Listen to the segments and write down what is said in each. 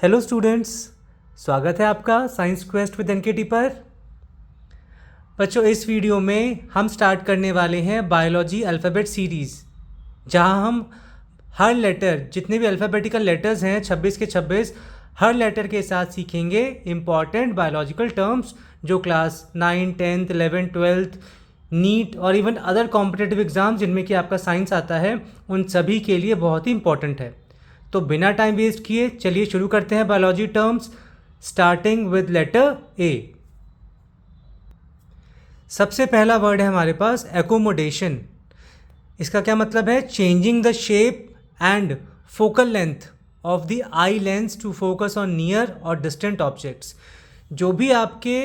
Hello students, स्वागत है आपका साइंस क्वेस्ट विद एनकेटी पर। बच्चों, इस वीडियो में हम स्टार्ट करने वाले हैं बायोलॉजी अल्फ़ाबेट सीरीज़, जहां हम हर लेटर, जितने भी अल्फ़ाबेटिकल लेटर्स हैं 26 के 26, हर लेटर के साथ सीखेंगे इम्पॉर्टेंट बायोलॉजिकल टर्म्स जो class 9, 10th, 11th, 12th, NEET और इवन अदर कॉम्पिटिटिव एग्ज़ाम जिनमें कि आपका साइंस आता है, उन सभी के लिए बहुत ही इंपॉर्टेंट है। तो बिना टाइम वेस्ट किए चलिए शुरू करते हैं biology terms, starting with letter A. सबसे पहला वर्ड है हमारे पास एकोमोडेशन। इसका क्या मतलब है? Changing the shape and focal length of the eye lens to focus on near और डिस्टेंट ऑब्जेक्ट्स। जो भी आपके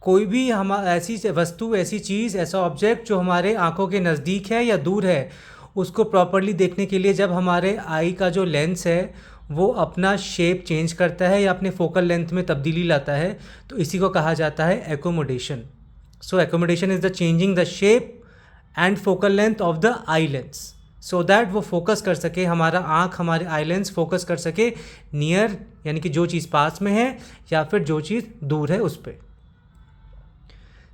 कोई भी हम ऐसी वस्तु, ऐसी चीज़, ऐसा ऑब्जेक्ट जो हमारे आंखों के नज़दीक है या दूर है, उसको प्रॉपरली देखने के लिए जब हमारे आई का जो लेंस है वो अपना शेप चेंज करता है या अपने फोकल लेंथ में तब्दीली लाता है, तो इसी को कहा जाता है accommodation. So accommodation is the changing the shape and focal length of the eye lens so that वो फोकस कर सके, हमारा आँख, हमारे आई लेंस फोकस कर सके नियर, यानी कि जो चीज़ पास में है या फिर जो चीज़ दूर है उस पर।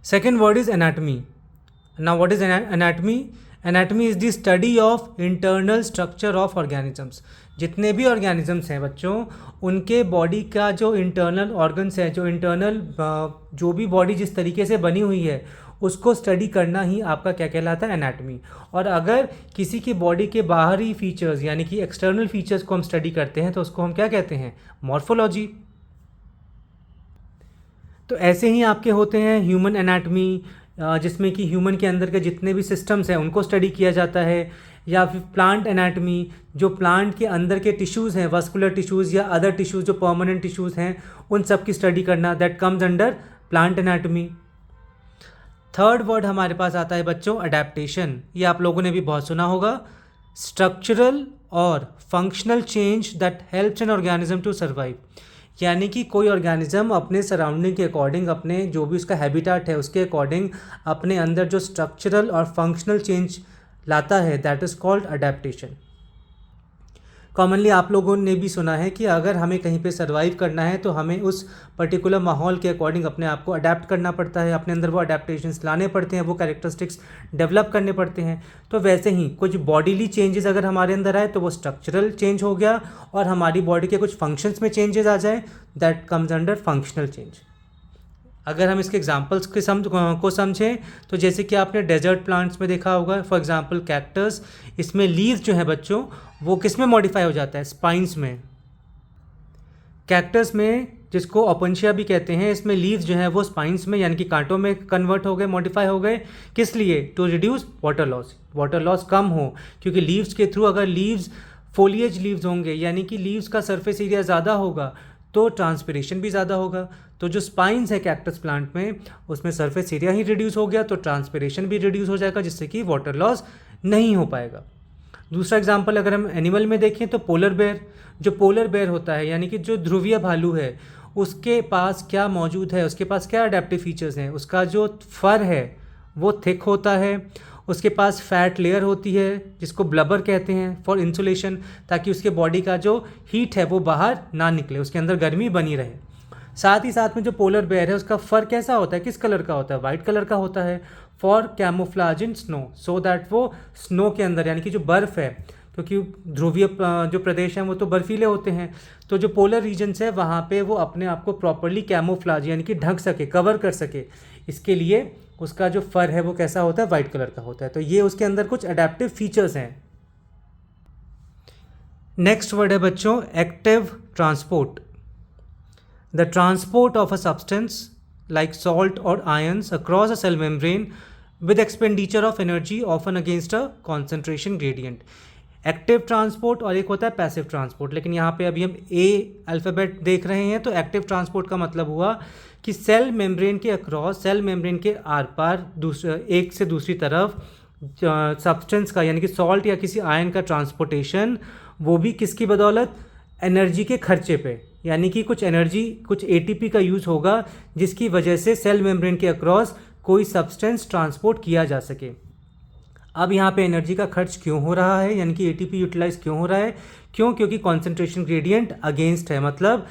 Second word is anatomy. Now what is anatomy? Anatomy is the study of internal structure of organisms. जितने भी ऑर्गेनिजम्स हैं बच्चों, उनके बॉडी का जो इंटरनल ऑर्गन्स है, जो इंटरनल जो भी बॉडी जिस तरीके से बनी हुई है, उसको स्टडी करना ही आपका क्या कहलाता है? एनाटमी। और अगर किसी की बॉडी के बाहरी फीचर्स यानी कि एक्सटर्नल फीचर्स को हम स्टडी करते हैं तो उसको हम क्या कहते हैं? मॉर्फोलॉजी। तो ऐसे ही आपके होते हैं ह्यूमन एनाटमी, जिसमें कि ह्यूमन के अंदर के जितने भी सिस्टम्स हैं उनको स्टडी किया जाता है, या फिर प्लांट एनाटमी, जो प्लांट के अंदर के टिश्यूज़ हैं, वस्कुलर टिश्यूज़ या अदर टिश्यूज़ जो परमानेंट टिश्यूज़ हैं, उन सब की स्टडी करना, that comes under plant anatomy. Third word हमारे पास आता है बच्चों अडेप्टेशन। ये आप लोगों ने भी बहुत सुना होगा। स्ट्रक्चरल और functional change that helps an organism to survive. यानी कि कोई ऑर्गेनिज्म अपने सराउंडिंग के अकॉर्डिंग, अपने जो भी उसका हैबिटेट है उसके अकॉर्डिंग अपने अंदर जो स्ट्रक्चरल और फंक्शनल चेंज लाता है, that is called adaptation. Commonly आप लोगों ने भी सुना है कि अगर हमें कहीं पे सर्वाइव करना है तो हमें उस पर्टिकुलर माहौल के अकॉर्डिंग अपने आप को अडेप्ट करना पड़ता है, अपने अंदर वो अडेप्टेशंस लाने पड़ते हैं, वो कैरेक्टरिस्टिक्स डेवलप करने पड़ते हैं। तो वैसे ही कुछ बॉडीली चेंजेस अगर हमारे अंदर आए तो वो स्ट्रक्चरल चेंज हो गया, और हमारी बॉडी के कुछ फंक्शंस में चेंजेस आ जाए, that comes under functional change. अगर हम इसके एग्जांपल्स के को समझें तो जैसे कि आपने डेजर्ट प्लांट्स में देखा होगा, फॉर एग्जांपल कैक्टस, इसमें लीव्स जो है बच्चों वो किस में मॉडिफाई हो जाता है? स्पाइंस में। कैक्टस में, जिसको ओपेंशिया भी कहते हैं, इसमें लीव्स जो है वो स्पाइंस में यानी कि कांटों में कन्वर्ट हो गए, मॉडिफाई हो गए। किस लिए? To reduce water loss, water loss कम हो, क्योंकि लीव्स के थ्रू अगर लीव्स फोलिएज लीव्स होंगे यानी कि लीव्स का सरफेस एरिया ज़्यादा होगा तो ट्रांसपिरेशन भी ज़्यादा होगा। तो जो स्पाइंस है कैक्टस प्लांट में, उसमें सरफेस एरिया ही रिड्यूस हो गया तो ट्रांसपिरेशन भी रिड्यूस हो जाएगा, जिससे कि वाटर लॉस नहीं हो पाएगा। दूसरा एग्जांपल अगर हम एनिमल में देखें तो पोलर बेयर। जो पोलर बेयर होता है यानी कि जो ध्रुवीय भालू है, उसके पास क्या मौजूद है? उसके पास क्या अडेप्टिव फीचर्स हैं? उसका जो फर है वो थिक होता है, उसके पास फैट लेयर होती है जिसको ब्लबर कहते हैं फॉर इंसुलेशन, ताकि उसके बॉडी का जो हीट है वो बाहर ना निकले, उसके अंदर गर्मी बनी रहे। साथ ही साथ में जो पोलर बेयर है उसका फर कैसा होता है? किस कलर का होता है? वाइट कलर का होता है, for camouflage in snow, so that वो स्नो के अंदर यानी कि जो बर्फ़ है, क्योंकि ध्रुवीय जो प्रदेश हैं वो तो बर्फीले होते हैं, तो जो पोलर रीजन्स है वहाँ पे वो अपने आप को प्रॉपरली कैमोफ्लाज यानी कि ढक सके, कवर कर सके, इसके लिए उसका जो फर है वो कैसा होता है? वाइट कलर का होता है। तो ये उसके अंदर कुछ अडेप्टिव फीचर्स हैं। नेक्स्ट वर्ड है बच्चों active transport. The transport of a substance like salt or ions across a cell membrane with expenditure of energy often against a concentration gradient. Active transport और एक होता है पैसिव ट्रांसपोर्ट, लेकिन यहाँ पे अभी हम ए अल्फ़ाबेट देख रहे हैं। तो एक्टिव ट्रांसपोर्ट का मतलब हुआ कि सेल मेम्ब्रेन के अक्रॉस, सेल मेम्ब्रेन के आर पार एक से दूसरी तरफ सब्सटेंस का यानी कि सॉल्ट या किसी आयन का ट्रांसपोर्टेशन, वो भी किसकी बदौलत? एनर्जी के खर्चे पे, यानी कि कुछ एनर्जी, कुछ एटीपी का यूज़ होगा जिसकी वजह से सेल मेम्ब्रेन के अक्रॉस कोई सब्सटेंस ट्रांसपोर्ट किया जा सके। अब यहाँ पे एनर्जी का खर्च क्यों हो रहा है, यानी कि एटीपी यूटिलाइज क्यों हो रहा है? क्यों? क्योंकि कॉन्सेंट्रेशन ग्रेडियंट अगेंस्ट है, मतलब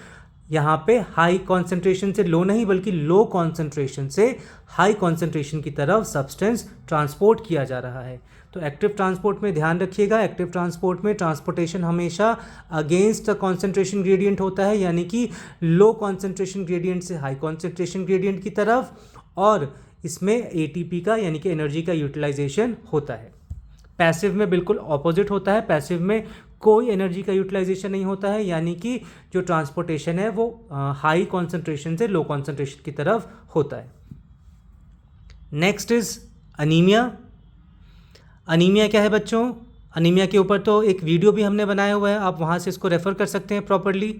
यहाँ पे हाई कॉन्सेंट्रेशन से लो नहीं बल्कि लो कॉन्सेंट्रेशन से हाई कॉन्सेंट्रेशन की तरफ सब्सटेंस ट्रांसपोर्ट किया जा रहा है। तो एक्टिव ट्रांसपोर्ट में ध्यान रखिएगा, एक्टिव ट्रांसपोर्ट में ट्रांसपोर्टेशन हमेशा अगेंस्ट द कॉन्सेंट्रेशन ग्रेडियंट होता है, यानी कि लो कॉन्सेंट्रेशन ग्रेडियंट से हाई कॉन्सेंट्रेशन ग्रेडियंट की तरफ, और इसमें एटीपी का यानी कि एनर्जी का यूटिलाइजेशन होता है। पैसिव में बिल्कुल ऑपोजिट होता है, पैसिव में कोई एनर्जी का यूटिलाइजेशन नहीं होता है, यानी कि जो ट्रांसपोर्टेशन है वो हाई कॉन्सेंट्रेशन से लो कॉन्सेंट्रेशन की तरफ होता है। Next is anaemia. अनीमिया क्या है बच्चों? अनीमिया के ऊपर तो एक वीडियो भी हमने बनाया हुआ है, आप वहाँ से इसको रेफ़र कर सकते हैं properly.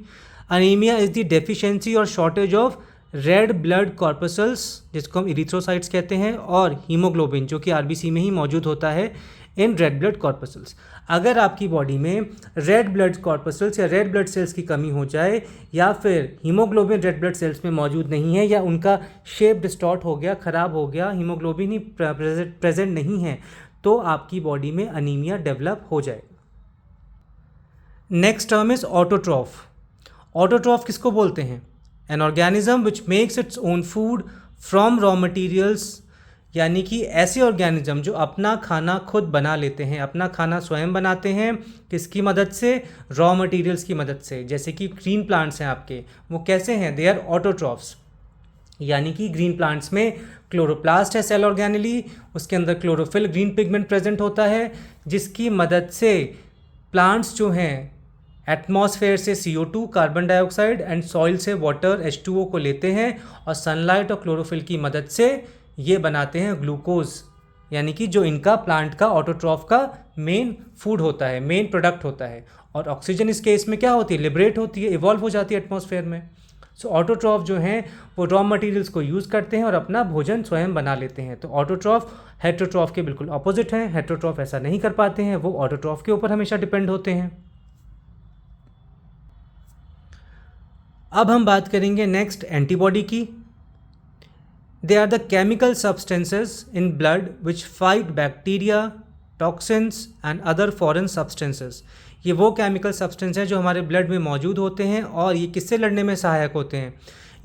Anaemia is the deficiency और shortage of red blood corpuscles, जिसको हम इरिथ्रोसाइट्स कहते हैं, और हीमोग्लोबिन जो कि आरबीसी में ही मौजूद होता है इन रेड ब्लड कॉर्पसल्स। अगर आपकी बॉडी में रेड ब्लड कॉर्पसल्स या रेड ब्लड सेल्स की कमी हो जाए, या फिर हीमोग्लोबिन रेड ब्लड सेल्स में मौजूद नहीं है, या उनका शेप डिस्टॉर्ट हो गया, ख़राब हो गया, हीमोग्लोबिन ही प्रेजेंट नहीं है, तो आपकी बॉडी में अनीमिया डेवलप हो जाए। Next term is autotroph. Autotroph किसको बोलते हैं? An organism which makes its own food from raw materials, यानी कि ऐसे ऑर्गेनिज्म जो अपना खाना खुद बना लेते हैं, अपना खाना स्वयं बनाते हैं। किसकी मदद से? रॉ मटेरियल्स की मदद से। जैसे कि ग्रीन प्लांट्स हैं आपके, वो कैसे हैं? दे आर ऑटोट्रॉफ्स, यानी कि ग्रीन प्लांट्स में क्लोरोप्लास्ट है सेल ऑर्गेनली, उसके अंदर क्लोरोफिल ग्रीन पिगमेंट प्रेजेंट होता है, जिसकी मदद से प्लांट्स जो हैं एटमॉस्फेयर से CO2 carbon dioxide and soil से वाटर H2O को लेते हैं, और सनलाइट और क्लोरोफिल की मदद से ये बनाते हैं ग्लूकोज, यानी कि जो इनका प्लांट का ऑटोट्रॉफ का मेन फूड होता है, मेन प्रोडक्ट होता है। और ऑक्सीजन इस केस में क्या होती है? लिबरेट होती है, इवॉल्व हो जाती है एटमॉस्फेयर में। सो ऑटोट्रॉफ जो हैं वो रॉ मटेरियल्स को यूज़ करते हैं और अपना भोजन स्वयं बना लेते हैं। तो ऑटोट्रॉफ हेटरोट्रॉफ के बिल्कुल ऑपोजिट हैं। हेटरोट्रॉफ ऐसा नहीं कर पाते हैं, वो ऑटोट्रॉफ के ऊपर हमेशा डिपेंड होते हैं। अब हम बात करेंगे नेक्स्ट एंटीबॉडी की। They are the chemical substances in blood which fight bacteria, toxins and other foreign substances. ये वो केमिकल सब्सटेंस हैं जो हमारे ब्लड में मौजूद होते हैं, और ये किससे लड़ने में सहायक होते हैं?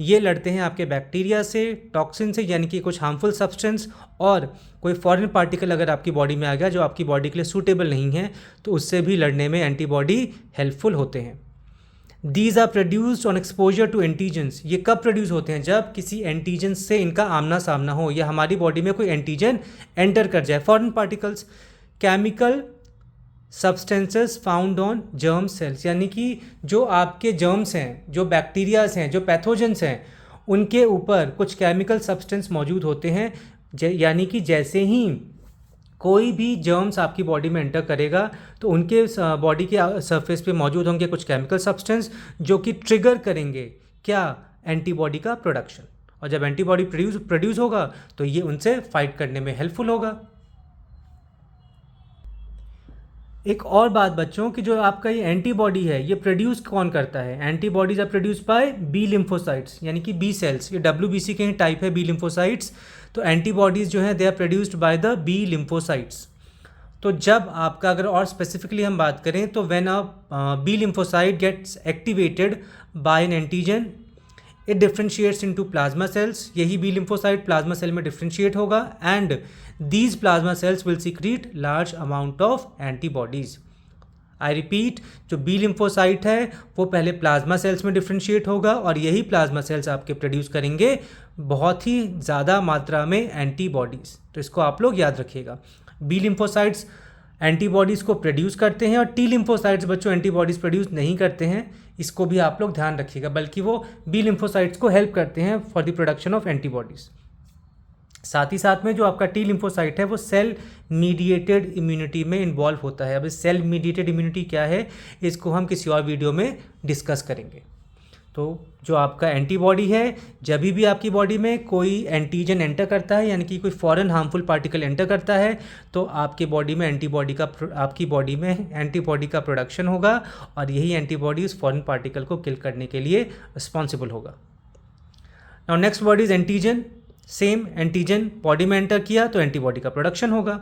ये लड़ते हैं आपके बैक्टीरिया से, टॉक्सिन से, यानी कि कुछ हार्मफुल सब्सटेंस, और कोई फॉरेन पार्टिकल अगर आपकी बॉडी में आ गया जो आपकी बॉडी के लिए सूटेबल नहीं है, तो उससे भी लड़ने में एंटीबॉडी हेल्पफुल होते हैं। These are produced on exposure to antigens. ये कब प्रोड्यूस होते हैं? जब किसी एंटीजन से इनका आमना सामना हो, या हमारी बॉडी में कोई एंटीजन एंटर कर जाए, foreign particles. Chemical substances found on germ cells, यानी कि जो आपके जर्म्स हैं, जो बैक्टीरियाज हैं, जो पैथोजेंस हैं, उनके ऊपर कुछ केमिकल सब्सटेंस मौजूद होते हैं। यानी कि जैसे ही कोई भी जर्म्स आपकी बॉडी में एंटर करेगा, तो उनके बॉडी के सरफेस पे मौजूद होंगे कुछ केमिकल सब्सटेंस जो कि ट्रिगर करेंगे क्या? एंटीबॉडी का प्रोडक्शन। और जब एंटीबॉडी प्रोड्यूस होगा तो ये उनसे फाइट करने में हेल्पफुल होगा। एक और बात बच्चों कि जो आपका ये एंटीबॉडी है, ये प्रोड्यूस कौन करता है? Antibodies are produce by B lymphocytes, यानी कि बी सेल्स। ये WBC के ही टाइप है, बी लिम्फोसाइट्स। तो एंटीबॉडीज़ जो हैं they are produced by the B lymphocytes. तो जब आपका, अगर और स्पेसिफिकली हम बात करें, तो when a B lymphocyte gets activated by an antigen, it differentiates into plasma cells. यही बी लिम्फोसाइट प्लाज्मा सेल में डिफ्रेंशिएट होगा, and these plasma cells will secrete large amount of antibodies. I repeat, जो B lymphocyte है वो पहले plasma cells में differentiate होगा, और यही प्लाज्मा सेल्स आपके प्रोड्यूस करेंगे बहुत ही ज़्यादा मात्रा में एंटीबॉडीज़। तो इसको आप लोग याद रखिएगा। बी लिम्फोसाइट्स एंटीबॉडीज़ को प्रोड्यूस करते हैं, और टी लिम्फोसाइट्स बच्चों एंटीबॉडीज़ प्रोड्यूस नहीं करते हैं। इसको भी आप लोग ध्यान रखिएगा, बल्कि वो बी लिम्फोसाइट्स को हेल्प करते हैं for the production of antibodies. साथ ही साथ में जो आपका टी लिम्फोसाइट है वो सेल मीडिएटेड इम्यूनिटी में इन्वॉल्व होता है। अब इस सेल मीडिएटेड इम्यूनिटी क्या है, इसको हम किसी और वीडियो में डिस्कस करेंगे। तो जो आपका एंटीबॉडी है, जब भी आपकी बॉडी में कोई एंटीजन एंटर करता है, यानी कि कोई फॉरेन हार्मफुल पार्टिकल एंटर करता है, तो आपकी बॉडी में एंटीबॉडी का प्रोडक्शन होगा, और यही एंटीबॉडी उस फॉरेन पार्टिकल को किल करने के लिए रिस्पॉन्सिबल होगा। Now next word is antigen. Same antigen body में एंटर किया तो एंटीबॉडी का प्रोडक्शन होगा।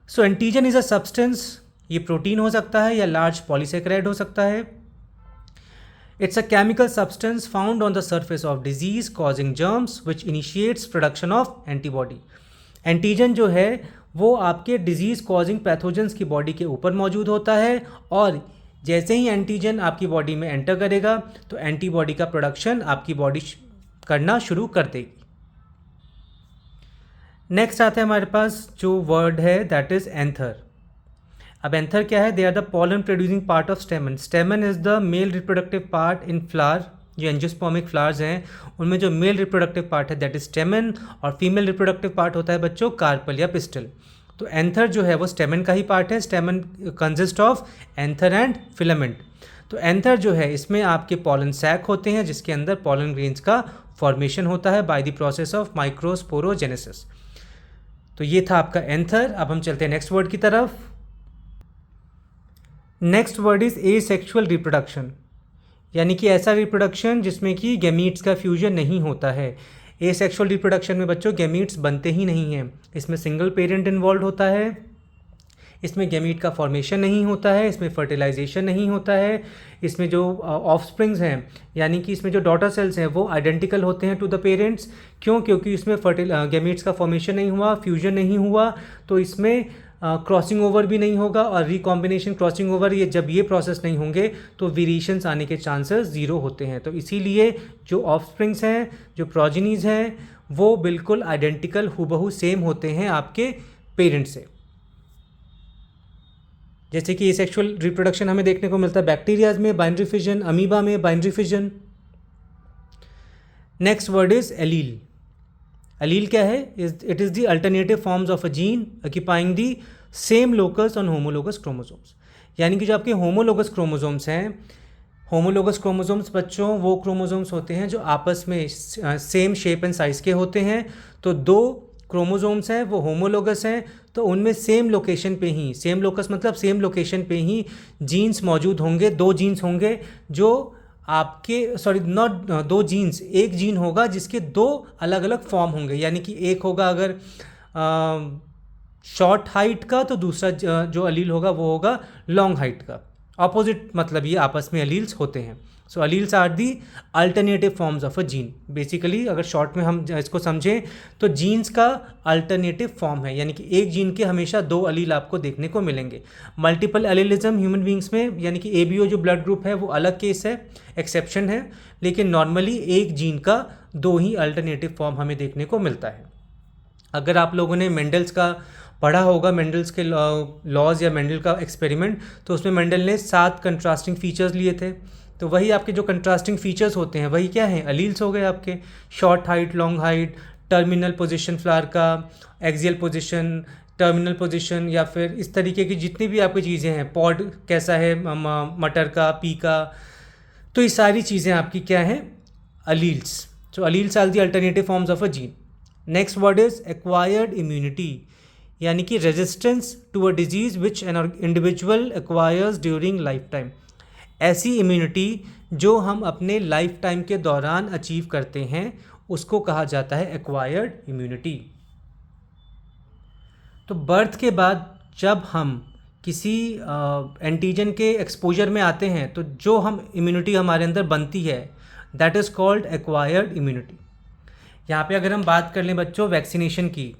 सो एंटीजन इज अ सब्सटेंस ये प्रोटीन हो सकता है या लार्ज पॉलीसेकेराइड हो सकता है। It's a chemical substance found on the surface of disease causing germs which initiates production of antibody. Antigen जो है वो आपके डिजीज़ कॉजिंग पैथोजेंस की बॉडी के ऊपर मौजूद होता है, और जैसे ही एंटीजन आपकी बॉडी में एंटर करेगा तो एंटीबॉडी का प्रोडक्शन आपकी बॉडी करना शुरू कर देगी। नेक्स्ट आता है हमारे पास जो वर्ड है दैट इज एंथर। अब एंथर क्या है? They are the pollen producing part of stamen. Stamen is the male reproductive part in flower. जो एंजियोस्पर्मिक फ्लावर्स हैं उनमें जो मेल रिप्रोडक्टिव पार्ट है दैट इज स्टेमन, और फीमेल रिप्रोडक्टिव पार्ट होता है बच्चों कार्पल या पिस्टल। तो एंथर जो है वो स्टेमन का ही पार्ट है। स्टेमन consist of anther and filament. तो एंथर जो है इसमें आपके पॉलन सैक होते हैं जिसके अंदर पॉलन ग्रेन्स का फॉर्मेशन होता है by the process of microsporogenesis. तो ये था आपका एंथर। अब हम चलते हैं नेक्स्ट वर्ड की तरफ। Next word is asexual reproduction, यानी कि ऐसा रिप्रोडक्शन जिसमें कि गैमीट्स का फ्यूजन नहीं होता है। एसेक्सुअल रिप्रोडक्शन में बच्चों गैमीट्स बनते ही नहीं हैं। इसमें सिंगल पेरेंट इन्वॉल्व होता है, इसमें गैमीट का फॉर्मेशन नहीं होता है, इसमें फर्टिलाइजेशन नहीं होता है, इसमें जो ऑफस्प्रिंग्स हैं यानी कि इसमें जो डॉटर सेल्स हैं वो आइडेंटिकल होते हैं टू द पेरेंट्स। क्यों? क्योंकि इसमें गैमीट्स का फॉर्मेशन नहीं हुआ, फ्यूजन नहीं हुआ, तो इसमें क्रॉसिंग ओवर भी नहीं होगा, और रिकॉम्बिनेशन क्रॉसिंग ओवर जब ये प्रोसेस नहीं होंगे तो वेरिएशंस आने के चांसेस ज़ीरो होते हैं। तो इसीलिए जो ऑफस्प्रिंग्स हैं, जो प्रोजेनीज हैं, वो बिल्कुल आइडेंटिकल हूबहू सेम होते हैं आपके पेरेंट्स से। जैसे कि एसेक्सुअल रिप्रोडक्शन हमें देखने को मिलता है बैक्टीरियाज में बाइनरी फिजन, अमीबा में binary fission. Next word is allele. Allele क्या है? It is the alternative forms of a gene occupying the same locus on homologous chromosomes. यानी कि जो आपके होमोलोगस क्रोमोसोम्स हैं, होमोलोगस क्रोमोसोम्स बच्चों वो क्रोमोसोम्स होते हैं जो आपस में सेम शेप एंड साइज़ के होते हैं। तो दो क्रोमोसोम्स हैं वो होमोलोगस हैं, तो उनमें सेम लोकेशन पे ही, सेम लोकस मतलब सेम लोकेशन पे ही जीन्स मौजूद होंगे। दो जीन्स होंगे जो आपके नॉट दो जीन्स, एक जीन होगा जिसके दो अलग अलग फॉर्म होंगे। यानी कि एक होगा अगर शॉर्ट हाइट का, तो दूसरा जो अलील होगा वो होगा लॉन्ग हाइट का। ऑपोजिट मतलब ये आपस में अलील्स होते हैं। So alleles are the alternative forms of a gene. Basically अगर शॉर्ट में हम इसको समझें तो जीन्स का अल्टरनेटिव फॉर्म है, यानी कि एक जीन के हमेशा दो अलील आपको देखने को मिलेंगे। मल्टीपल एलीलिज्म ह्यूमन बींग्स में, यानी कि ABO जो ब्लड ग्रुप है वो अलग केस है, एक्सेप्शन है, लेकिन नॉर्मली एक जीन का दो ही अल्टरनेटिव फॉर्म हमें देखने को मिलता है। अगर आप लोगों ने मेंडल्स का पढ़ा होगा, मेंडल्स के लॉज या मेंडल का एक्सपेरिमेंट, तो उसमें मेंडल ने 7 कंट्रास्टिंग फीचर्स लिए थे। तो वही आपके जो कंट्रास्टिंग फीचर्स होते हैं वही क्या हैं? अलील्स हो गए आपके। Short height, long height, terminal position flower का, एक्सियल पोजीशन, टर्मिनल पोजीशन, या फिर इस तरीके की जितनी भी आपकी चीज़ें हैं, पॉड कैसा है मटर का, पी का, तो ये सारी चीज़ें आपकी क्या हैं? Alleles. So alleles are the alternative forms of a gene. Next word is acquired immunity, यानी कि resistance to a disease which an individual acquires during life time. ऐसी इम्यूनिटी जो हम अपने लाइफ टाइम के दौरान अचीव करते हैं उसको कहा जाता है एक्वायर्ड इम्यूनिटी। तो बर्थ के बाद जब हम किसी एंटीजन के एक्सपोजर में आते हैं तो जो हम इम्यूनिटी हमारे अंदर बनती है that is called acquired immunity. यहाँ पे अगर हम बात कर लें बच्चों वैक्सीनेशन की,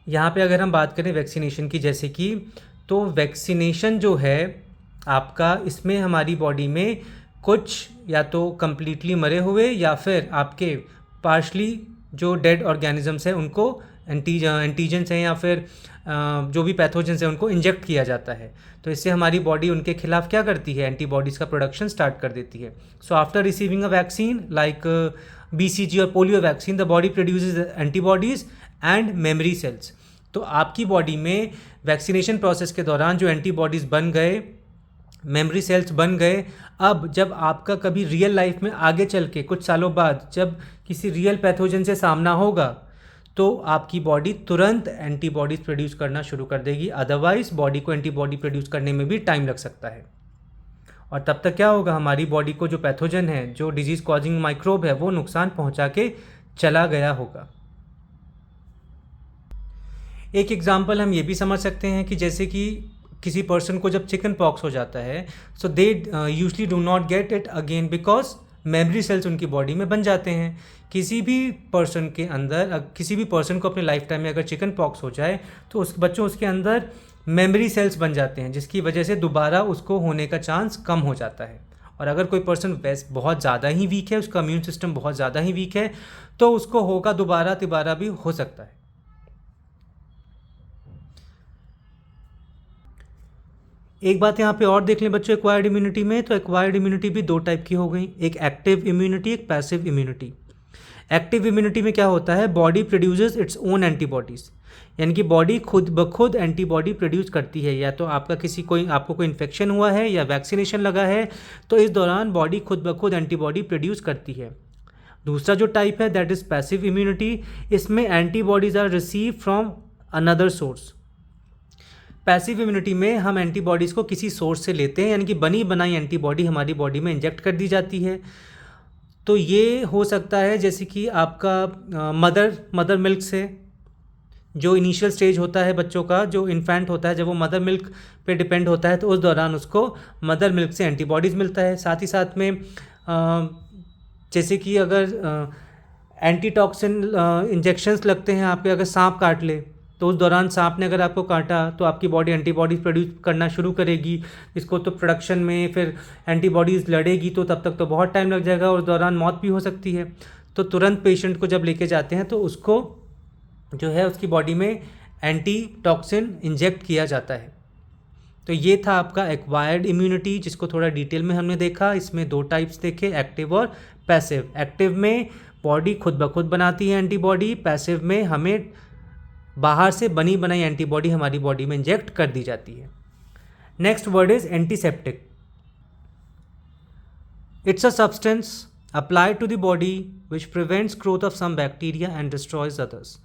यहाँ पे अगर हम बात करें वैक्सीनेशन की जैसे कि, तो वैक्सीनेशन जो है आपका, इसमें हमारी बॉडी में कुछ या तो कम्प्लीटली मरे हुए या फिर आपके पार्शली जो डेड ऑर्गेनिजम्स हैं उनको एंटीजन्स हैं या फिर जो भी पैथोजेंस हैं उनको इंजेक्ट किया जाता है। तो इससे हमारी बॉडी उनके खिलाफ क्या करती है? एंटीबॉडीज़ का प्रोडक्शन स्टार्ट कर देती है। So after receiving a vaccine like BCG और polio vaccine, the body produces antibodies and memory cells. तो आपकी बॉडी में वैक्सीनेशन प्रोसेस के दौरान जो एंटीबॉडीज़ बन गए, मेमोरी सेल्स बन गए, अब जब आपका कभी रियल लाइफ में आगे चल के कुछ सालों बाद जब किसी रियल पैथोजन से सामना होगा तो आपकी बॉडी तुरंत एंटीबॉडीज़ प्रोड्यूस करना शुरू कर देगी। अदरवाइज बॉडी को एंटीबॉडी प्रोड्यूस करने में भी टाइम लग सकता है, और तब तक क्या होगा? हमारी बॉडी को जो पैथोजन है, जो डिजीज़ कॉजिंग माइक्रोब है, वो नुकसान पहुंचा के चला गया होगा। एक एग्जाम्पल हम ये भी समझ सकते हैं कि जैसे कि किसी पर्सन को जब चिकन पॉक्स हो जाता है, so they usually do not get it again because memory cells उनकी बॉडी में बन जाते हैं। किसी भी पर्सन के अंदर, किसी भी पर्सन को अपने लाइफ टाइम में अगर चिकन पॉक्स हो जाए तो उस बच्चों उसके अंदर मेमोरी सेल्स बन जाते हैं, जिसकी वजह से दोबारा उसको होने का चांस कम हो जाता है। और अगर कोई पर्सन बहुत ज़्यादा ही वीक है, उसका इम्यून सिस्टम बहुत ज़्यादा ही वीक है, तो उसको होगा दोबारा तिबारा भी हो सकता है। एक बात यहाँ पे और देख लें बच्चों एक्वायर्ड इम्यूनिटी में, तो एक्वायर्ड इम्यूनिटी भी दो टाइप की हो गई, एक एक्टिव इम्यूनिटी, एक पैसिव इम्यूनिटी। एक्टिव इम्यूनिटी में क्या होता है, body produces its own antibodies, यानी कि बॉडी खुद ब खुद एंटीबॉडी प्रोड्यूस करती है। या तो आपको कोई इन्फेक्शन हुआ है या वैक्सीनेशन लगा है, तो इस दौरान बॉडी खुद ब खुद एंटीबॉडी प्रोड्यूस करती है। दूसरा जो टाइप है दैट इज़ पैसिव इम्यूनिटी, इसमें antibodies are receive from another source. Passive immunity में हम एंटीबॉडीज़ को किसी सोर्स से लेते हैं, यानी कि बनी बनाई एंटीबॉडी हमारी बॉडी में इंजेक्ट कर दी जाती है। तो ये हो सकता है जैसे कि आपका मदर मिल्क से, जो इनिशियल स्टेज होता है बच्चों का, जो इन्फेंट होता है, जब वो मदर मिल्क पे डिपेंड होता है तो उस दौरान उसको मदर मिल्क से एंटीबॉडीज़ मिलता है। साथ ही साथ में जैसे कि अगर एंटीटॉक्सिन इंजेक्शंस लगते हैं आपके, अगर सांप काट ले तो उस दौरान सांप ने अगर आपको काटा तो आपकी बॉडी एंटीबॉडीज़ प्रोड्यूस करना शुरू करेगी। इसको तो प्रोडक्शन में फिर एंटीबॉडीज़ लड़ेगी, तो तब तक तो बहुत टाइम लग जाएगा और उस दौरान मौत भी हो सकती है। तो तुरंत पेशेंट को जब लेके जाते हैं तो उसको जो है उसकी बॉडी में एंटीटॉक्सिन इंजेक्ट किया जाता है। तो ये था आपका एक्वायर्ड इम्यूनिटी, जिसको थोड़ा डिटेल में हमने देखा। इसमें दो टाइप्स देखे, एक्टिव और पैसिव। एक्टिव में बॉडी खुद ब खुद बनाती है एंटीबॉडी, पैसिव में हमें बाहर से बनी बनाई एंटीबॉडी हमारी बॉडी में इंजेक्ट कर दी जाती है। Next word is antiseptic. It's a substance applied to the body which prevents growth of some bacteria and destroys others.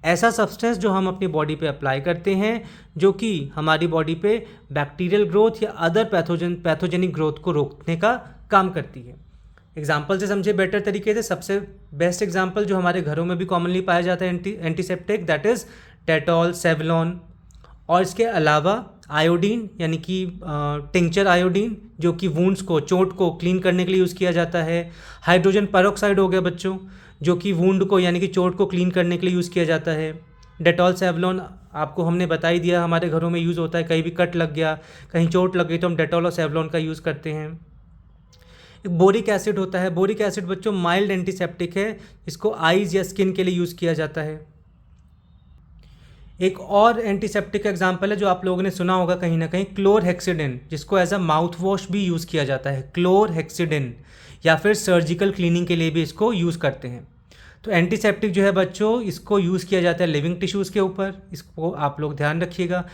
ऐसा सब्सटेंस जो हम अपनी बॉडी पे अप्लाई करते हैं, जो कि हमारी बॉडी पे बैक्टीरियल ग्रोथ या अदर पैथोजेनिक ग्रोथ को रोकने का काम करती है। एग्जाम्पल से समझे बेटर तरीके से, सबसे बेस्ट एग्जाम्पल जो हमारे घरों में भी कॉमनली पाया जाता है antiseptic, that is Dettol, Savlon. और इसके अलावा आयोडीन, यानी कि टिंचर आयोडीन, जो कि वुंड्स को, चोट को क्लीन करने के लिए यूज़ किया जाता है। हाइड्रोजन पेरोक्साइड हो गया बच्चों, जो कि वुंड को यानी कि चोट को क्लीन करने के लिए यूज़ किया जाता है। डेटॉल, सेवलॉन आपको हमने बता ही दिया, हमारे घरों में यूज़ होता है। कहीं भी कट लग गया, कहीं चोट लग गई तो हम डेटॉल और सेवलॉन का यूज़ करते हैं। बोरिक एसिड होता है, बोरिक एसिड बच्चों माइल्ड एंटीसेप्टिक है, इसको आइज़ या स्किन के लिए यूज़ किया जाता है। एक और एंटीसेप्टिक एग्जांपल है जो आप लोगों ने सुना होगा कहीं ना कहीं, क्लोरहेक्सिडिन, जिसको एज अ माउथ वॉश भी यूज़ किया जाता है, क्लोरहेक्सिडिन, या फिर सर्जिकल क्लीनिंग के लिए भी इसको यूज़ करते हैं। तो एंटीसेप्टिक जो है बच्चों, इसको यूज़ किया जाता है लिविंग टिश्यूज़ के ऊपर, इसको आप लोग ध्यान रखिएगा।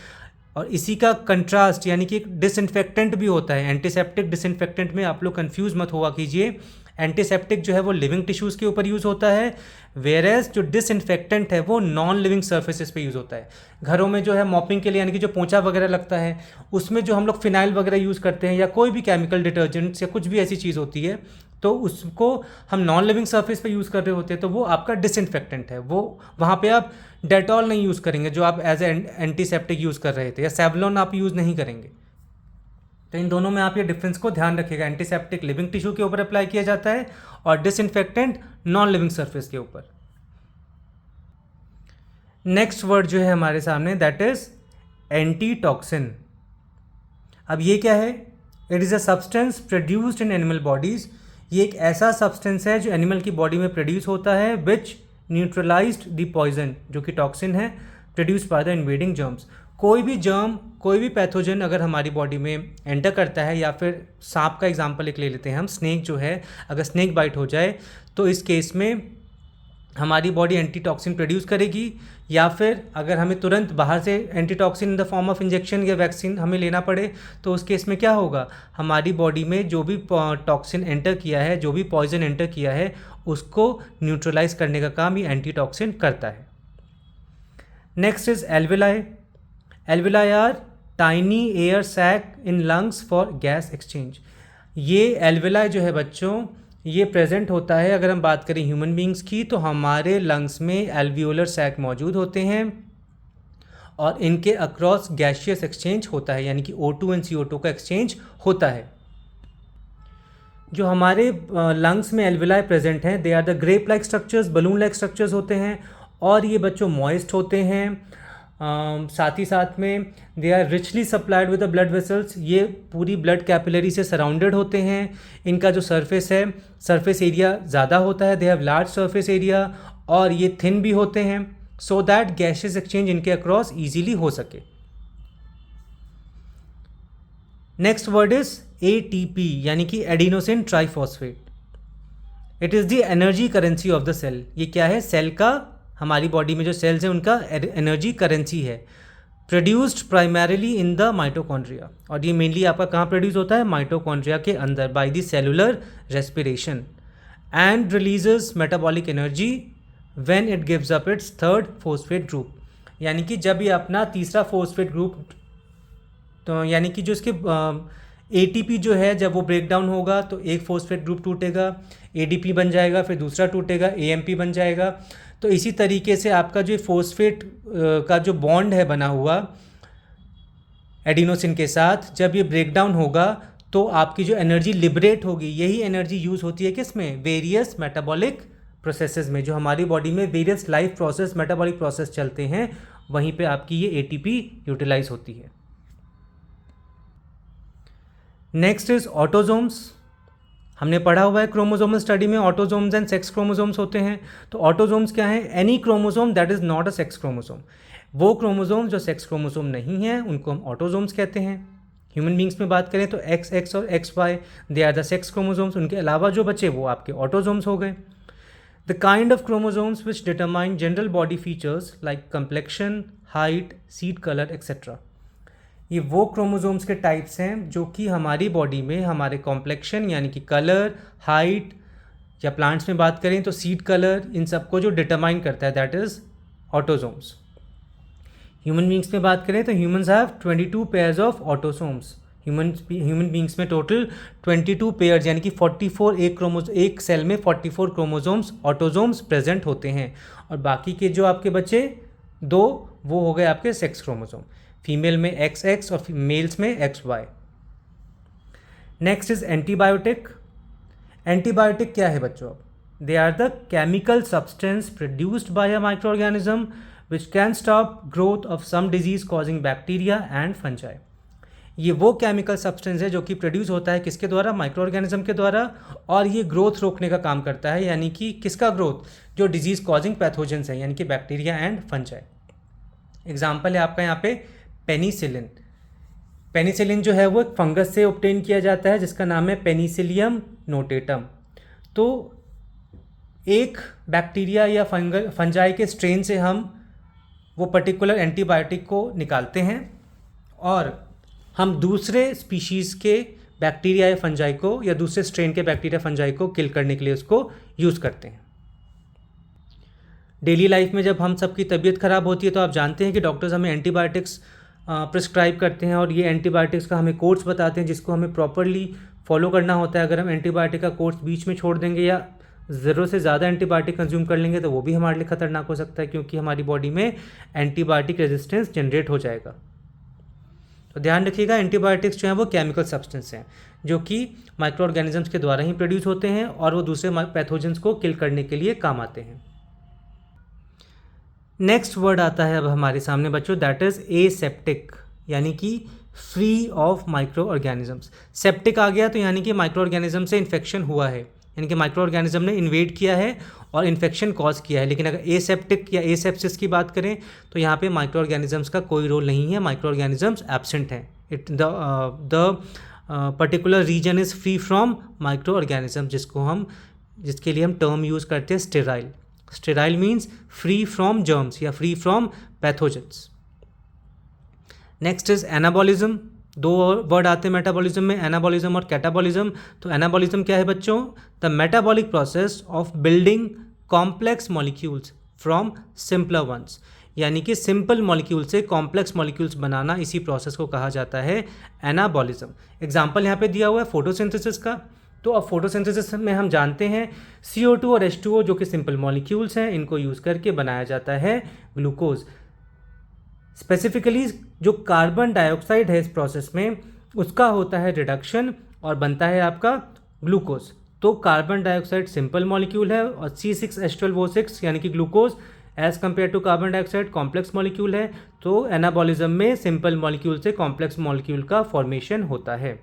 और इसी का कंट्रास्ट यानी कि एक डिसइंफेक्टेंट भी होता है। एंटीसेप्टिक डिसइंफेक्टेंट में आप लोग कंफ्यूज मत हुआ कीजिए। एंटीसेप्टिक जो है वो लिविंग टिश्यूज़ के ऊपर यूज़ होता है, वेरेज जो डिसइंफेक्टेंट है वो नॉन लिविंग सर्फेसेस पे यूज़ होता है। घरों में जो है मॉपिंग के लिए, यानी कि जो पोंछा वगैरह लगता है, उसमें जो हम लोग फिनाइल वगैरह यूज़ करते हैं या कोई भी केमिकल डिटर्जेंट्स या कुछ भी ऐसी चीज़ होती है, तो उसको हम नॉन लिविंग सरफेस पे यूज़ कर रहे होते हैं, तो वो आपका डिसइंफेक्टेंट है। वो वहाँ पे आप डेटॉल नहीं यूज़ करेंगे जो आप एज एंटीसेप्टिक यूज़ कर रहे थे, या सेवलॉन आप यूज़ नहीं करेंगे। तो इन दोनों में आप ये डिफरेंस को ध्यान रखिएगा। एंटीसेप्टिक लिविंग टिश्यू के ऊपर अप्लाई किया जाता है और डिसइंफेक्टेंट नॉन लिविंग सरफेस के ऊपर। नेक्स्ट वर्ड जो है हमारे सामने, दैट इज एंटीटॉक्सिन। अब ये क्या है? It is a substance produced in animal bodies. ये एक ऐसा सब्सटेंस है जो एनिमल की बॉडी में प्रोड्यूस होता है, विच न्यूट्रलाइज्ड द पॉइजन, जो कि टॉक्सिन है, produce by the invading germs. कोई भी जर्म, कोई भी पैथोजन अगर हमारी बॉडी में एंटर करता है, या फिर सांप का एग्जांपल एक ले लेते हैं हम, स्नेक जो है, अगर स्नेक बाइट हो जाए तो इस केस में हमारी बॉडी एंटीटॉक्सिन प्रोड्यूस करेगी, या फिर अगर हमें तुरंत बाहर से antitoxin in the form of injection या वैक्सीन हमें लेना पड़े, तो उस केस में क्या होगा, हमारी बॉडी में जो भी टॉक्सिन एंटर किया है, जो भी पॉइजन एंटर किया है, उसको न्यूट्रलाइज करने का काम ये एंटीटॉक्सिन करता है। Next is alveoli. Alveoli are tiny air sac in lungs for gas exchange. ये एल्वेलाई जो है बच्चों, ये प्रेजेंट होता है, अगर हम बात करें ह्यूमन बींग्स की, तो हमारे लंग्स में एल्वियोलर सैक मौजूद होते हैं, और इनके अक्रॉस गैशियस एक्सचेंज होता है, यानी कि O2 एंड CO2 का एक्सचेंज होता है। जो हमारे लंग्स में एल्विलाई प्रेजेंट हैं, they are the grape like structures, balloon like structures होते हैं, और ये बच्चों मॉइस्ट होते हैं। साथ ही साथ में they are richly supplied with the blood vessels, ये पूरी ब्लड कैपिलरी से सराउंडेड होते हैं। इनका जो सरफेस है, सरफेस एरिया ज़्यादा होता है, they have large surface area, और ये थिन भी होते हैं, सो दैट गैशियस एक्सचेंज इनके अक्रॉस ईजीली हो सके। नेक्स्ट वर्ड इज ATP, यानी कि adenosine triphosphate. It is the energy currency of the cell. ये क्या है? सेल का, हमारी बॉडी में जो सेल्स हैं उनका एनर्जी करेंसी है। Produced primarily in the mitochondria, और ये मेनली आपका कहाँ प्रोड्यूस होता है? माइटोकॉन्ड्रिया के अंदर, by the cellular respiration, and releases metabolic energy when it gives up it's third phosphate group. यानी कि जब ये अपना तीसरा फॉस्फेट ग्रुप, तो यानी कि जो इसके ATP जो है, जब वो ब्रेक डाउन होगा तो एक फॉस्फेट ग्रुप टूटेगा, ADP बन जाएगा, फिर दूसरा टूटेगा, AMP बन जाएगा। तो इसी तरीके से आपका जो फॉस्फेट का जो बॉन्ड है बना हुआ एडिनोसिन के साथ, जब ये ब्रेक डाउन होगा तो आपकी जो एनर्जी लिबरेट होगी, यही एनर्जी यूज़ होती है किस में? वेरियस मेटाबॉलिक प्रोसेसेस में। जो हमारी बॉडी में various life process, metabolic process चलते हैं, वहीं पे आपकी ये ATP यूटिलाइज होती है। Next is autosomes. हमने पढ़ा हुआ है क्रोमोसोमल स्टडी में ऑटोजोम्स एंड सेक्स क्रोमोसोम्स होते हैं। तो ऑटोजोम्स क्या है? Any chromosome that is not a sex chromosome. वो क्रोमोसोम जो सेक्स क्रोमोसोम नहीं है उनको हम ऑटोजोम्स कहते हैं। ह्यूमन बींग्स में बात करें तो XX और XY they are the sex chromosomes. उनके अलावा जो बचे वो आपके ऑटोजोम्स हो गए। The kind of chromosomes which determine general body features like complexion, height, seed colour etcetera. ये वो क्रोमोसोम्स के टाइप्स हैं जो कि हमारी बॉडी में हमारे कॉम्प्लेक्शन यानी कि कलर, हाइट, या प्लांट्स में बात करें तो सीड कलर, इन सबको जो डिटरमाइन करता है that is autosomes. Human beings में बात करें तो humans have 22 pairs of autosomes. Human beings में टोटल 22 पेयर्स यानी कि 44, एक सेल में 44 क्रोमोसोम्स ऑटोसोम्स प्रेजेंट होते हैं, और बाकी के जो आपके बचे दो वो हो गए आपके सेक्स क्रोमोसोम। फीमेल में XX और मेल्स में XY। Next is antibiotic. Antibiotic क्या है बच्चों? They are the chemical substance produced by a micro organism which can stop growth of some disease causing bacteria and fungi. ये वो chemical substance है जो कि प्रोड्यूस होता है किसके द्वारा? माइक्रो ऑर्गेनिज्म के द्वारा, और ये ग्रोथ रोकने का काम करता है। यानी कि किसका ग्रोथ? जो डिजीज कॉजिंग पैथोजेंस है, यानी कि बैक्टीरिया एंड फंजाई। एग्जाम्पल है आपका यहाँ पे पेनिसिलिन। पेनिसिलिन जो है वो एक फंगस से ऑब्टेन किया जाता है जिसका नाम है पेनिसिलियम नोटेटम। तो एक बैक्टीरिया या फंजाई के स्ट्रेन से हम वो पर्टिकुलर एंटीबायोटिक को निकालते हैं, और हम दूसरे स्पीशीज़ के बैक्टीरिया या फंजाई को, या दूसरे स्ट्रेन के बैक्टीरिया फंजाई को किल करने के लिए उसको यूज़ करते हैं। डेली लाइफ में जब हम सबकी तबीयत ख़राब होती है तो आप जानते हैं कि डॉक्टर्स हमें एंटीबायोटिक्स प्रिस्क्राइब करते हैं, और ये एंटीबायोटिक्स का हमें कोर्स बताते हैं जिसको हमें प्रॉपरली फॉलो करना होता है। अगर हम एंटीबायोटिक का कोर्स बीच में छोड़ देंगे या ज़रूरत से ज़्यादा एंटीबायोटिक कंज्यूम कर लेंगे तो वो भी हमारे लिए ख़तरनाक हो सकता है, क्योंकि हमारी बॉडी में एंटीबायोटिक रेजिस्टेंस जनरेट हो जाएगा। तो ध्यान रखिएगा, एंटीबायोटिक्स जो हैं वो केमिकल सब्सटेंस हैं जो कि माइक्रो ऑर्गेनिजम्स के द्वारा ही प्रोड्यूस होते हैं, और वो दूसरे पैथोजेंस को किल करने के लिए काम आते हैं। नेक्स्ट वर्ड आता है अब हमारे सामने बच्चों, दैट इज़ एसेप्टिक, यानी कि free of micro organisms. Septic आ गया तो यानी कि माइक्रो ऑर्गेनिज्म से इन्फेक्शन हुआ है, यानी कि माइक्रो ऑर्गेनिज्म ने इन्वेड किया है और इन्फेक्शन कॉज किया है। लेकिन अगर एसेप्टिक या एसेप्सिस की बात करें तो यहाँ पे माइक्रो ऑर्गेनिजम्स का कोई रोल नहीं है, माइक्रो ऑर्गेनिजम्स एब्सेंट हैं। The particular reason is free from micro organism, जिसके लिए हम टर्म यूज़ करते हैं sterile. Sterile means free from germs या free from pathogens. Next is anabolism. दो वर्ड आते हैं मेटाबॉलिज्म में, एनाबॉलिज्म और कैटाबॉलिज्म। तो एनाबॉलिज्म क्या है बच्चों? The metabolic process of building complex molecules from simpler ones, यानी कि सिंपल मॉलिक्यूल से कॉम्प्लेक्स मॉलिक्यूल्स बनाना, इसी प्रोसेस को कहा जाता है एनाबॉलिज्म। एग्जाम्पल यहाँ पे दिया हुआ है फोटोसिंथेसिस का। तो अब फोटोसिंथेसिस में हम जानते हैं CO2 और H2O जो कि सिंपल मॉलिक्यूल्स हैं, इनको यूज़ करके बनाया जाता है ग्लूकोज। स्पेसिफिकली जो कार्बन डाइऑक्साइड है इस प्रोसेस में उसका होता है रिडक्शन और बनता है आपका ग्लूकोज। तो कार्बन डाइऑक्साइड सिंपल मॉलिक्यूल है और C6H12O6 यानी कि glucose as compare to carbon dioxide complex molecule है। तो एनाबॉलिज्म में सिंपल मॉलिक्यूल से कॉम्प्लेक्स मॉलिक्यूल का फॉर्मेशन होता है।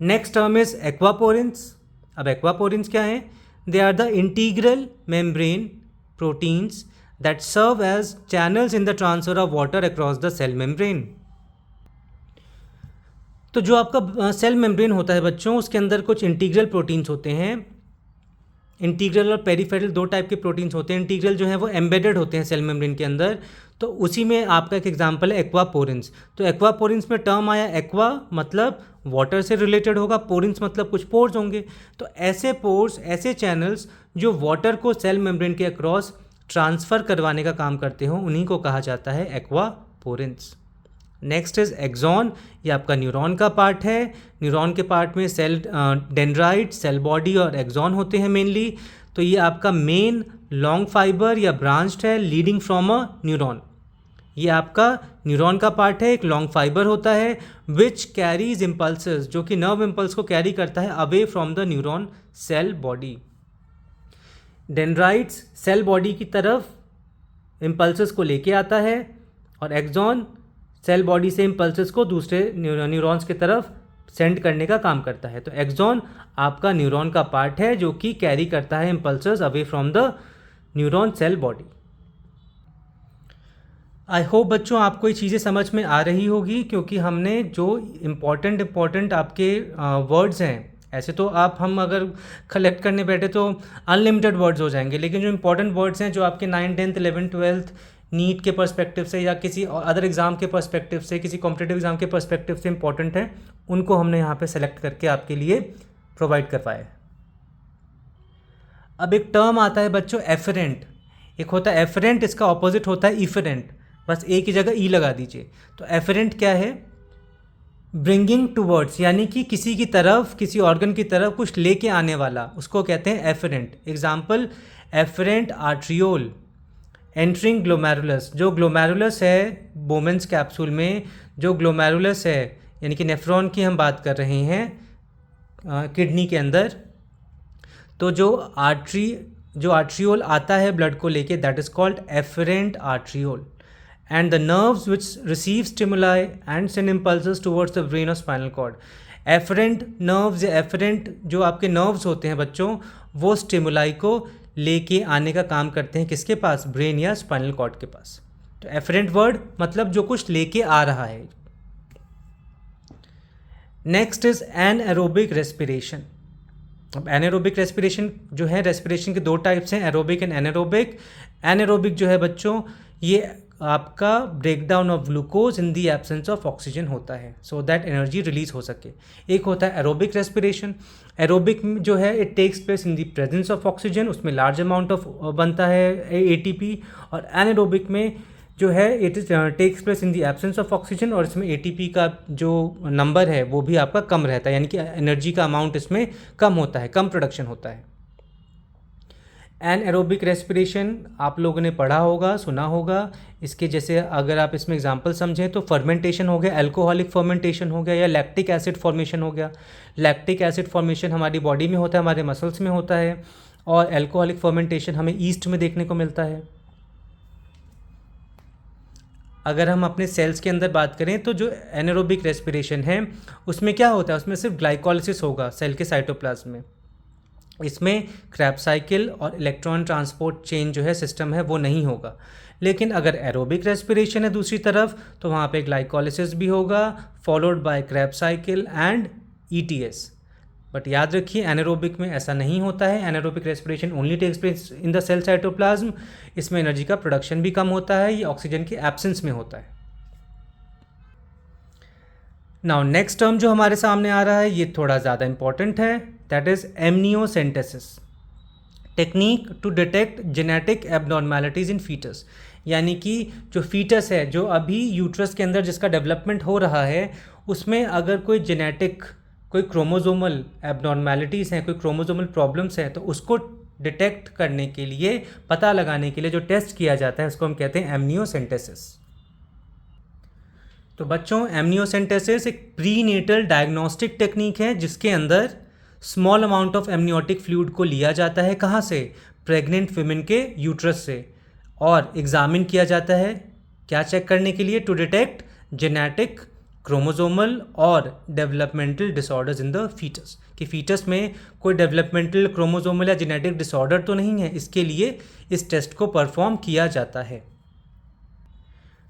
Next term is aquaporins. अब एक्वापोरेंस क्या है? They are the integral membrane proteins that serve as channels in the transfer of water across the cell membrane. तो जो आपका सेल मेम्ब्रेन होता है बच्चों, उसके अंदर कुछ इंटीग्रल प्रोटीन्स होते हैं। इंटीग्रल और पेरिफेरल दो टाइप के प्रोटीन्स होते हैं। इंटीग्रल जो है वो एम्बेडेड होते हैं सेल मेम्ब्रेन के अंदर, तो उसी में आपका एक एग्जांपल है एक्वापोरेंस। तो एक्वापोरेंस में टर्म आया एक्वा मतलब वाटर से रिलेटेड होगा, पोरेंस मतलब कुछ पोर्स होंगे। तो ऐसे पोर्स, ऐसे चैनल्स जो वाटर को सेल मेम्ब्रेन के अक्रॉस ट्रांसफ़र करवाने का काम करते हो, उन्हीं को कहा जाता है एक्वापोरेंस। Next is axon. ये आपका न्यूरॉन का पार्ट है। न्यूरॉन के पार्ट में सेल डेंड्राइट, सेल बॉडी और एक्सॉन होते हैं मेनली। तो ये आपका मेन लॉन्ग फाइबर या ब्रांच्ड है लीडिंग फ्रॉम अ न्यूरॉन। ये आपका न्यूरॉन का पार्ट है, एक लॉन्ग फाइबर होता है विच कैरीज इम्पल्सेस, जो कि नर्व इम्पल्स को कैरी करता है away from the neuron cell body. Dendrites cell body की तरफ इम्पल्सेस को लेके आता है और एक्सॉन सेल बॉडी से इम्पल्सेस को दूसरे न्यूरॉन्स की तरफ सेंड करने का काम करता है। तो एक्सॉन आपका न्यूरॉन का पार्ट है जो कि कैरी करता है impulses away from the neuron cell body. I hope बच्चों आपको ये चीज़ें समझ में आ रही होगी, क्योंकि हमने जो इम्पॉर्टेंट आपके वर्ड्स हैं, ऐसे तो हम अगर कलेक्ट करने बैठे तो अनलिमिटेड वर्ड्स हो जाएंगे, लेकिन जो इंपॉर्टेंट वर्ड्स हैं जो आपके 9th 10th 11th 12th NEET के पर्सपेक्टिव से या किसी अदर एग्ज़ाम के पर्सपेक्टिव से, किसी कॉम्पिटिटिव एग्ज़ाम के पर्सपेक्टिव से इंपॉर्टेंट है, उनको हमने यहाँ पे सेलेक्ट करके आपके लिए प्रोवाइड करवाया है। अब एक टर्म आता है बच्चों एफरेंट। एक होता है एफरेंट, इसका ऑपोजिट होता है इफरेंट, बस एक ही जगह ई लगा दीजिए। तो एफरेंट क्या है? ब्रिंगिंग टूवर्ड्स, यानी कि किसी की तरफ, किसी ऑर्गन की तरफ कुछ लेके आने वाला, उसको कहते हैं afferent. Example afferent arteriole entering glomerulus. जो ग्लोमेरुलस है बोमेंस कैप्सूल में, जो ग्लोमेरुलस है यानी कि नेफ्रॉन की हम बात कर रहे हैं किडनी के अंदर, तो जो आर्ट्रियोल आता है ब्लड को लेके, that is called efferent arteriole. And the nerves which receive stimuli and send impulses towards the brain और स्पाइनल कॉर्ड। एफरेंट नर्व्स या एफरेंट जो आपके नर्व्स होते हैं बच्चों, वो स्टिमुलाई को लेके आने का काम करते हैं किसके पास? ब्रेन या स्पाइनल कॉर्ड के पास। तो एफरेंट वर्ड मतलब जो कुछ लेके आ रहा है। Next is anaerobic respiration. अब एनारोबिक रेस्पिरेशन जो है, रेस्पिरेशन के दो टाइप्स हैं, एरोबिक एंड एनारोबिक। एनारोबिक जो है बच्चों, ये आपका breakdown of glucose in the absence of oxygen होता है, सो दैट एनर्जी रिलीज हो सके। एक होता है एरोबिक रेस्पिरेशन। एरोबिक जो है it takes place in the presence of oxygen, उसमें लार्ज अमाउंट ऑफ बनता है एटीपी। और एनारोबिक में जो है it takes place in the absence of oxygen, और इसमें एटीपी का जो नंबर है वो भी आपका कम रहता है, यानी कि एनर्जी का अमाउंट इसमें कम होता है, कम प्रोडक्शन होता है। एनएरोबिक रेस्पिरेशन आप लोगों ने पढ़ा होगा, सुना होगा। इसके जैसे अगर आप इसमें एग्जांपल समझें तो फर्मेंटेशन हो गया, अल्कोहलिक फर्मेंटेशन हो गया, या लैक्टिक एसिड फॉर्मेशन हो गया। लैक्टिक एसिड फॉर्मेशन हमारी बॉडी में होता है, हमारे मसल्स में होता है, और अल्कोहलिक फर्मेंटेशन हमें ईस्ट में देखने को मिलता है। अगर हम अपने सेल्स के अंदर बात करें तो जो एनारोबिक रेस्पिरेशन है उसमें क्या होता है? उसमें सिर्फ ग्लाइकोलिसिस होगा सेल के साइटोप्लाज्म में। इसमें क्रैब साइकिल और इलेक्ट्रॉन ट्रांसपोर्ट चेन जो है सिस्टम है वो नहीं होगा। लेकिन अगर एरोबिक रेस्पिरेशन है दूसरी तरफ, तो वहाँ पे ग्लाइकोलिसिस भी होगा followed by Krebs cycle and ETS. But याद रखिए एनारोबिक में ऐसा नहीं होता है। Anaerobic respiration only takes place in the cell cytoplasm. इसमें एनर्जी का प्रोडक्शन भी कम होता है, ये ऑक्सीजन के एब्सेंस में होता है। नाउ नेक्स्ट टर्म जो हमारे सामने आ रहा है ये थोड़ा ज़्यादा इंपॉर्टेंट है, that is amniocentesis, technique to detect genetic abnormalities in foetus. यानी कि जो फीटस है, जो अभी यूट्रस के अंदर जिसका डेवलपमेंट हो रहा है, उसमें अगर कोई जेनेटिक, कोई क्रोमोजोमल एबनॉर्मैलिटीज़ हैं, कोई क्रोमोजोमल प्रॉब्लम्स हैं, तो उसको डिटेक्ट करने के लिए, पता लगाने के लिए जो टेस्ट किया जाता है उसको हम कहते हैं एमनियोसेंटेसिस। तो बच्चों, एमनियोसेंटेसिस एक प्रीनेटल डायग्नोस्टिक टेक्निक है जिसके अंदर small amount of amniotic fluid को लिया जाता है। कहाँ से? प्रेग्नेंट विमेन के यूट्रस से, और एग्जामिन किया जाता है क्या चेक करने के लिए? टू डिटेक्ट जेनेटिक, क्रोमोसोमल और developmental disorders in the foetus, कि फीटस में कोई डेवलपमेंटल, क्रोमोसोमल या जेनेटिक डिसऑर्डर तो नहीं है। इसके लिए इस टेस्ट को परफॉर्म किया जाता है।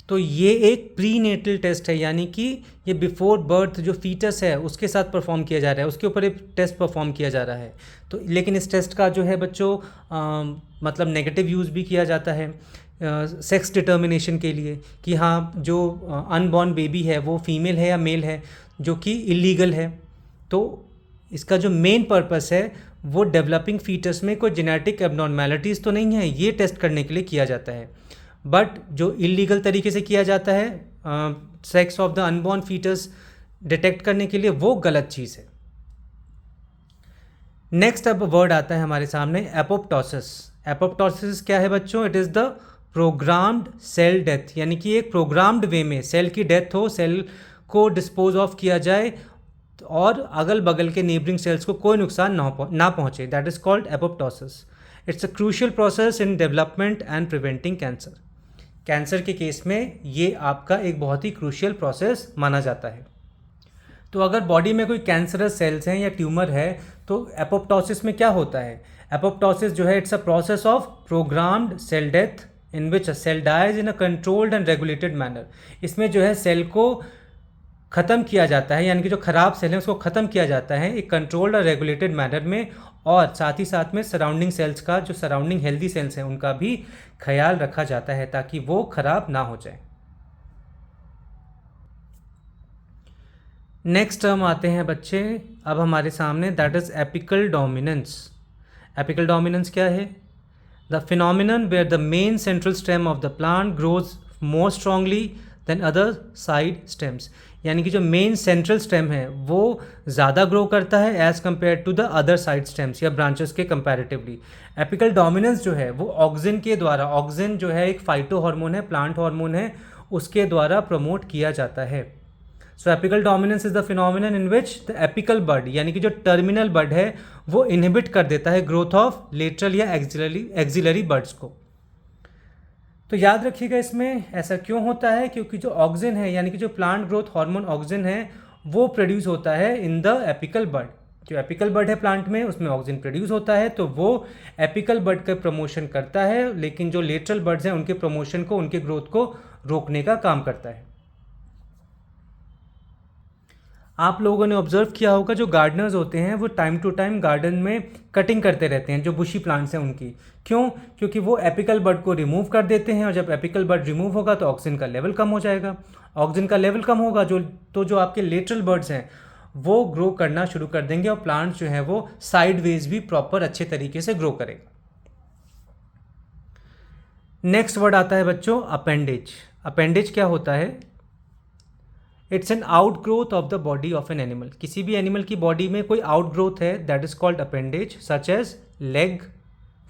तो ये एक प्रीनेटल टेस्ट है, यानी कि ये बिफोर बर्थ जो फीटस है उसके साथ परफॉर्म किया जा रहा है, उसके ऊपर एक टेस्ट परफॉर्म किया जा रहा है। तो लेकिन इस टेस्ट का जो है बच्चों मतलब नेगेटिव यूज़ भी किया जाता है सेक्स डिटर्मिनेशन के लिए, कि हाँ जो अनबॉर्न बेबी है वो फीमेल है या मेल है, जो कि इलीगल है। तो इसका जो मेन पर्पस है वो डेवलपिंग फीटस में कोई जेनेटिक एबनॉर्मेलिटीज़ तो नहीं है, ये टेस्ट करने के लिए किया जाता है। बट जो इलीगल तरीके से किया जाता है sex of the unborn foetus detect करने के लिए, वो गलत चीज़ है। नेक्स्ट अब वर्ड आता है हमारे सामने एपोप्टोसिस। एपोप्टोसिस क्या है बच्चों? It is the programmed cell death, यानी कि एक प्रोग्राम्ड वे में सेल की डेथ हो, सेल को डिस्पोज ऑफ किया जाए और अगल बगल के नेबरिंग सेल्स को कोई नुकसान ना पहुंचे। That is called apoptosis. It's a crucial process in development and preventing cancer. Cancer के केस में ये आपका एक बहुत ही क्रूशियल प्रोसेस माना जाता है। तो अगर बॉडी में कोई कैंसरस सेल्स हैं या ट्यूमर है तो एपोप्टोसिस में क्या होता है? एपोप्टोसिस जो है it's a process of programmed cell death in which a cell dies in a controlled and regulated manner. इसमें जो है सेल को ख़त्म किया जाता है, यानी कि जो ख़राब सेल है उसको ख़त्म किया जाता है एक कंट्रोल्ड और रेगुलेटेड मैनर में, और साथ ही साथ में सराउंडिंग सेल्स का, जो सराउंडिंग हेल्दी सेल्स हैं उनका भी ख्याल रखा जाता है ताकि वो ख़राब ना हो जाए। नेक्स्ट टर्म आते हैं बच्चे अब हमारे सामने, that is apical dominance. Apical dominance क्या है? The phenomenon where the main central stem of the plant grows more strongly than other side stems, यानी कि जो मेन सेंट्रल स्टेम है वो ज़्यादा ग्रो करता है as compare to the other side stems या ब्रांचेस के कंपैरेटिवली। एपिकल डोमिनेंस जो है वो ऑक्सिन के द्वारा, ऑक्सिन जो है एक फाइटो हार्मोन है, प्लांट हार्मोन है, उसके द्वारा प्रमोट किया जाता है। So apical dominance is the phenomenon in which the apical bud, यानी कि जो टर्मिनल बड है वो इनहिबिट कर देता है ग्रोथ ऑफ लेटरल या एक्सिलरी बड्स को। तो याद रखिएगा इसमें ऐसा क्यों होता है, क्योंकि जो ऑक्सिन है यानी कि जो प्लांट ग्रोथ हार्मोन ऑक्सिन है वो प्रोड्यूस होता है इन द एपिकल बड। जो एपिकल बड है प्लांट में उसमें ऑक्सिन प्रोड्यूस होता है, तो वो एपिकल बड का प्रमोशन करता है, लेकिन जो लेटरल बड्स हैं उनके प्रमोशन को, उनके ग्रोथ को रोकने का काम करता है। आप लोगों ने ऑब्जर्व किया होगा जो गार्डनर्स होते हैं वो टाइम टू टाइम गार्डन में कटिंग करते रहते हैं जो बुशी प्लांट्स हैं उनकी। क्यों? क्योंकि वो एपिकल बड को रिमूव कर देते हैं, और जब एपिकल बड रिमूव होगा तो ऑक्सीजन का लेवल कम हो जाएगा। ऑक्सीजन का लेवल कम होगा जो आपके लेटरल बर्ड्स हैं वो ग्रो करना शुरू कर देंगे, और प्लांट्स जो है वो साइडवेज भी प्रॉपर अच्छे तरीके से ग्रो करेगा। नेक्स्ट वर्ड आता है बच्चों अपेंडेज। अपेंडेज क्या होता है? It's an out growth of the body of an animal. किसी भी एनिमल की बॉडी में कोई आउट ग्रोथ है that is called appendage, such as leg,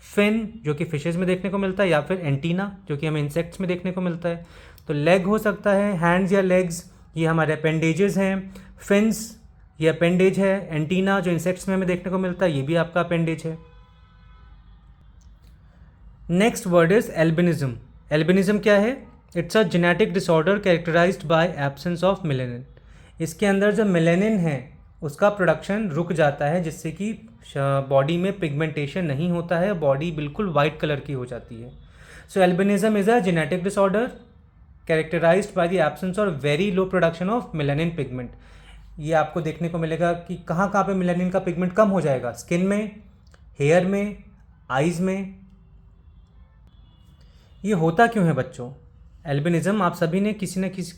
fin जो कि फिशेज में देखने को मिलता है, या फिर एंटीना जो कि हमें इंसेक्ट्स में देखने को मिलता है। तो लेग हो सकता है, हैंड्स या लेग्स, ये हमारे अपेंडेजेस हैं। फिन्स ये अपेंडेज है। एंटीना जो इंसेक्ट्स में हमें देखने को मिलता है ये भी आपका अपेंडेज है। Next word is albinism. Albinism क्या है? It's a genetic disorder characterised by absence of melanin. इसके अंदर जो मेलानिन है उसका प्रोडक्शन रुक जाता है, जिससे कि बॉडी में पिगमेंटेशन नहीं होता है, बॉडी बिल्कुल वाइट कलर की हो जाती है। So albinism is a genetic disorder characterised by the absence और very low production of melanin pigment. ये आपको देखने को मिलेगा कि कहाँ कहाँ पे मेलानिन का पिगमेंट कम हो जाएगा, स्किन में, हेयर में, आइज में। ये होता क्यों है बच्चों? एल्बिनिज्म आप सभी ने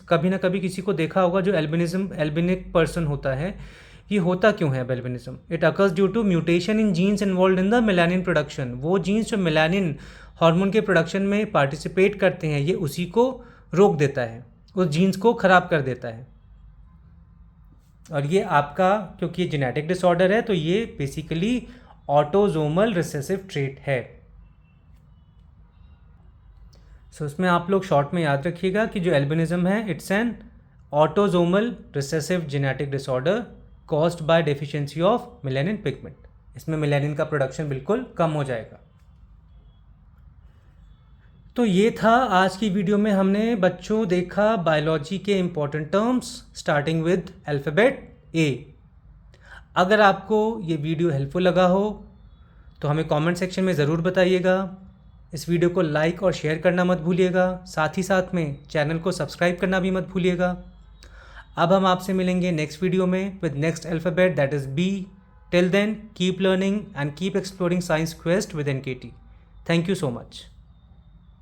कभी ना कभी किसी को देखा होगा जो एल्बिनिक पर्सन होता है। ये होता क्यों है albinism? It occurs due to mutation in genes involve in the melanin production. वो जीन्स जो मेलानिन हार्मोन के प्रोडक्शन में पार्टिसिपेट करते हैं ये उसी को रोक देता है, उस जीन्स को ख़राब कर देता है। और ये आपका, क्योंकि ये जेनेटिक डिसऑर्डर है तो ये बेसिकली ऑटोजोमल रिसेसिव ट्रेट है। सो इसमें आप लोग शॉर्ट में याद रखिएगा कि जो एल्बिनिज्म है it's an autosomal recessive genetic disorder caused by deficiency of melanin pigment. इसमें मेलानिन का प्रोडक्शन बिल्कुल कम हो जाएगा। तो ये था आज की वीडियो में हमने बच्चों देखा बायोलॉजी के important terms starting with alphabet ए। अगर आपको ये वीडियो हेल्पफुल लगा हो तो हमें कमेंट सेक्शन में ज़रूर बताइएगा। इस वीडियो को लाइक और शेयर करना मत भूलिएगा। साथ ही साथ में चैनल को सब्सक्राइब करना भी मत भूलिएगा। अब हम आपसे मिलेंगे नेक्स्ट वीडियो में with next alphabet that is B. Till then keep learning and keep exploring science quest with NKT। Thank you so much.